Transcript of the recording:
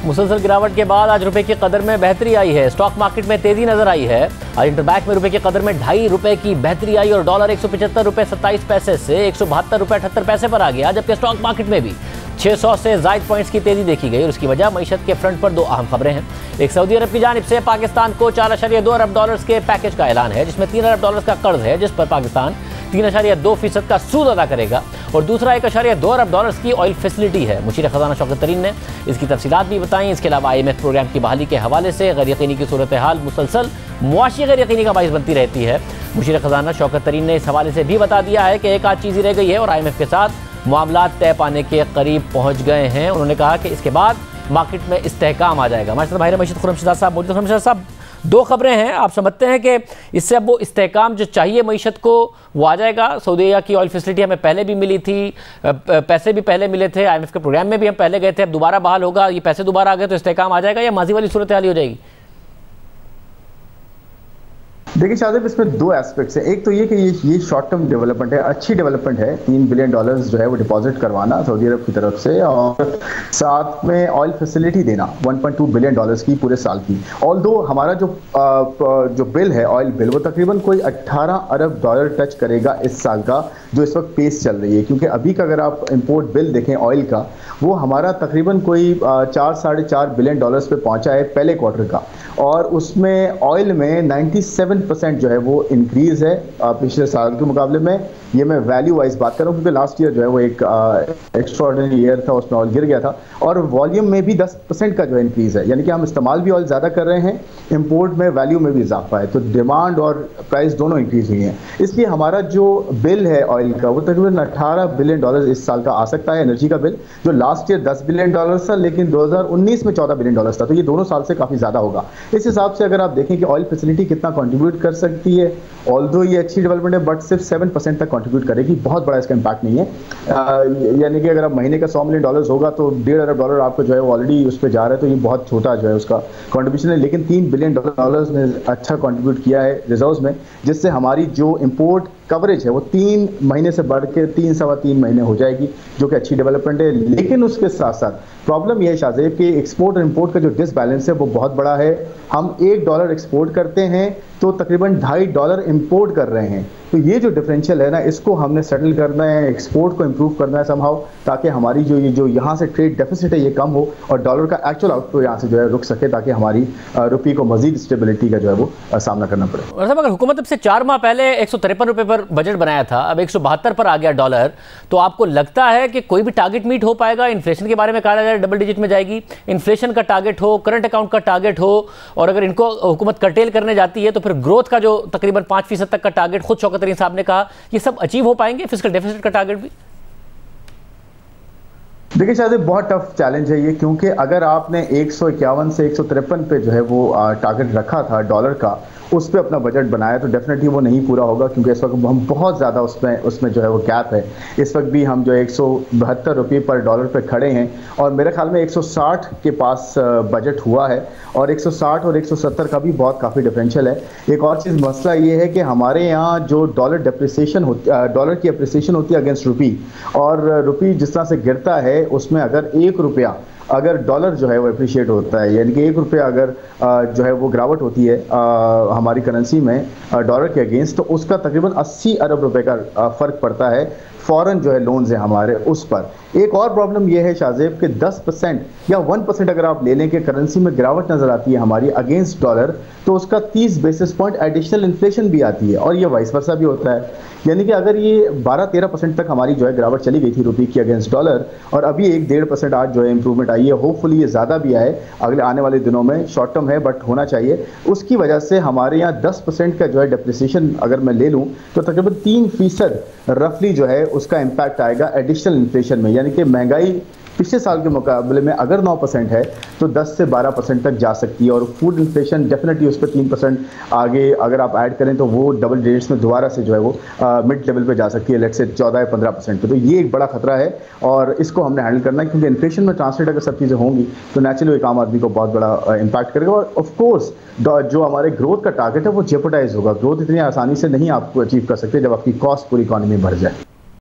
मुसलसल गिरावट के बाद आज रुपए की कदर में बेहतरी आई है। स्टॉक मार्केट में तेजी नजर आई है। आज इंटरबैंक में रुपए की कदर में ₹2.5 की बेहतरी आई और डॉलर ₹175.27 से ₹172.78 पर आ गया, जबकि स्टॉक मार्केट में भी 600 से ज़ायद पॉइंट्स की तेजी देखी गई और उसकी वजह मईशत के फ्रंट पर दो अहम खबरें हैं। एक सऊदी अरब की जानिब से पाकिस्तान को $4.2 अरब के पैकेज का ऐलान है, जिसमें $3 अरब का कर्ज है, जिस पर पाकिस्तान 3.2% का सूद अदा करेगा, और दूसरा $1.2 अरब की ऑयल फैसिलिटी है। मुशीर खजाना शौकत तरीन ने इसकी तफसीलात भी बताई। इसके अलावा IMF प्रोग्राम की बहाली के हवाले से गैर यकीनी की सूरत हाल मुसलसल मुआशी गैर यकीनी का बाइस बनती रहती है। मुशीर खजाना शौकत तरीन ने इस हवाले से भी बता दिया है कि एक आध चीज़ ही रह गई है और IMF के साथ मामलात तय पाने के करीब पहुँच गए हैं। उन्होंने कहा कि इसके बाद मार्केट में इस्तेहकाम आ जाएगा। हमारे साथ भाई मशीद खुर्रमशद साहब मौजूद। खुर्रमशद साहब, दो खबरें हैं। आप समझते हैं कि इससे अब वो इस्तेहकाम जो चाहिए मईशत को वो आ जाएगा? सऊदी अरब की ऑयल फैसिलिटी हमें पहले भी मिली थी, पैसे भी पहले मिले थे, IMF के प्रोग्राम में भी हम पहले गए थे, अब दोबारा बहाल होगा, ये पैसे दोबारा आ गए तो इस्तेहकाम आ जाएगा, या माजी वाली सूरत हाल हो जाएगी? देखिए शाहजेब, इसमें दो एस्पेक्ट्स हैं। एक तो ये कि ये शॉर्ट टर्म डेवलपमेंट है, अच्छी डेवलपमेंट है। $3 बिलियन जो है वो डिपॉजिट करवाना सऊदी अरब की तरफ से, और साथ में ऑयल फैसिलिटी देना $1.2 बिलियन की पूरे साल की। ऑल्दो हमारा जो बिल है, ऑयल बिल, वो तकरीबन कोई $18 अरब टच करेगा इस साल का, जो इस वक्त पेस चल रही है। क्योंकि अभी का अगर आप इंपोर्ट बिल देखें ऑयल का, वो हमारा तकरीबन कोई $4-4.5 बिलियन पे पहुंचा है पहले क्वार्टर का, और उसमें ऑयल में 97% जो है वो इंक्रीज़ है पिछले साल के मुकाबले में। ये मैं वैल्यू वाइज बात कर रहा हूँ, क्योंकि लास्ट ईयर जो है वो एक एक्स्ट्राऑर्डिनरी ईयर था, उसमें ऑयल गिर गया था, और वॉल्यूम में भी 10% का जो है इंक्रीज़ है। यानी कि हम इस्तेमाल भी ऑयल ज़्यादा कर रहे हैं, इंपोर्ट में वैल्यू में भी इजाफा है, तो डिमांड और प्राइस दोनों इंक्रीज़ हुई हैं। इसलिए हमारा जो बिल है ऑयल का, वो तकरीबन $18 बिलियन इस साल का आ सकता है, एनर्जी का बिल, जो लास्ट ईयर $10 बिलियन था, लेकिन 2019 में $14 बिलियन था, तो ये दोनों साल से काफ़ी ज़्यादा होगा। इस हिसाब से अगर आप देखें कि ऑयल फैसिलिटी कितना कंट्रीब्यूट कर सकती है, ऑल्दो ये अच्छी डेवलपमेंट है, बट सिर्फ 7% तक कंट्रीब्यूट करेगी, बहुत बड़ा इसका इम्पैक्ट नहीं है। यानी कि अगर आप महीने का $100 मिलियन होगा तो $1.5 अरब आपको जो है वो ऑलरेडी उस पर जा रहा है, तो ये बहुत छोटा जो है उसका कंट्रीब्यूशन है। लेकिन $3 बिलियन ने अच्छा कंट्रीब्यूट किया है रिजर्व्स में, जिससे हमारी जो इंपोर्ट कवरेज है वो 3 महीने से बढ़ के 3-3.25 महीने हो जाएगी, जो कि अच्छी डेवलपमेंट है। लेकिन उसके साथ साथ प्रॉब्लम यह है शाहजेब कि एक्सपोर्ट और इंपोर्ट का जो डिसबैलेंस है वो बहुत बड़ा है। हम $1 एक्सपोर्ट करते हैं तो तकरीबन $2.5 इंपोर्ट कर रहे हैं, तो ये जो डिफरेंशियल है ना, इसको हमने सेटल करना है, एक्सपोर्ट को इंप्रूव करना है समहाउ, ताकि हमारी जो यहाँ से ट्रेड डेफिसिट है ये कम हो और डॉलर का एक्चुअल आउटफ्लो यहाँ से जो है रुक सके, ताकि हमारी रुपये को मजीद स्टेबिलिटी का जो है वो सामना करना पड़े। और साहब, अगर हुकूमत अब से 4 माह पहले ₹153 पर बजट बनाया था, अब 172 पर आ गया डॉलर, तो आपको लगता है कि कोई भी टारगेट मीट हो पाएगा? इन्फ्लेशन के बारे में कहा जा रहा है डबल डिजिट में जाएगी, इन्फ्लेशन का टारगेट हो, करंट अकाउंट का टारगेट हो, और अगर इनको हुकूमत कर्टेल करने जाती है तो फिर ग्रोथ का जो तकरीबन 5% तक का टारगेट खुद शौकत तरीन साहब ने कहा, ये सब अचीव हो पाएंगे? फिस्कल डेफिसिट का टारगेट भी देखिए शायद बहुत टफ चैलेंज है ये, क्योंकि अगर आपने 151 से 153 पे जो है वो टारगेट रखा था डॉलर का, उस पर अपना बजट बनाया, तो डेफिनेटली वो नहीं पूरा होगा, क्योंकि इस वक्त हम बहुत ज़्यादा उसमें जो है वो गैप है। इस वक्त भी हम जो ₹172 पर डॉलर पे खड़े हैं, और मेरे ख्याल में 160 के पास बजट हुआ है, और 160 और 170 का भी काफ़ी डिफरेंशियल है। एक और चीज़ मसला ये है कि हमारे यहाँ जो डॉलर की अप्रिसिएशन होती है अगेंस्ट रुपी, और रुपी जिस तरह से गिरता है, उसमें अगर ₹1 अगर डॉलर जो है वो अप्रिशिएट होता है, यानी कि ₹1 अगर जो है वो गिरावट होती है हमारी करेंसी में डॉलर के अगेंस्ट, तो उसका तकरीबन ₹80 अरब का फ़र्क पड़ता है फॉरेन जो है लोन्स हैं हमारे उस पर। एक और प्रॉब्लम यह है शाहजेब कि 10% या 1% अगर आप ले लें कि करेंसी में गिरावट नज़र आती है हमारी अगेंस्ट डॉलर, तो उसका 30 बेसिस पॉइंट एडिशनल इन्फ्लेशन भी आती है, और ये वाइस वर्सा भी होता है। यानी कि अगर ये 12-13% तक हमारी जो है गिरावट चली गई थी रुपये की अगेंस्ट डॉलर, और अभी 1-1.5% आज जो है इंप्रूवमेंट आई है, होपफुली ये ज़्यादा भी आए अगले आने वाले दिनों में, शॉर्ट टर्म है बट होना चाहिए। उसकी वजह से हमारे यहाँ 10% का जो है डिप्रिसिएशन अगर मैं ले लूँ, तो तकरीबन 3% रफली जो है उसका इम्पैक्ट आएगा एडिशनल इन्फ्लेशन में। यानी कि महंगाई पिछले साल के मुकाबले में अगर 9% है तो 10 से 12% तक जा सकती है, और फूड इन्फ्लेशन डेफिनेटली उस पर 3% आगे अगर आप ऐड करें तो वो डबल डिजिट्स में दोबारा से जो है वो मिड लेवल पे जा सकती है, लेट्स से 14 या 15% पे। तो ये एक बड़ा खतरा है, और इसको हमने हैंडल करना है, क्योंकि इन्फ्लेशन में ट्रांसलेट अगर सब चीज़ें होंगी तो नेचुरली एक आम आदमी को बहुत बड़ा इम्पैक्ट करेगा, और ऑफकोर्स जो हमारे ग्रोथ का टारगेट है वो जेपरडाइज होगा। ग्रोथ इतनी आसानी से नहीं आप अचीव कर सकते जब आपकी कॉस्ट पूरी इकॉनमी में बढ़ जाए।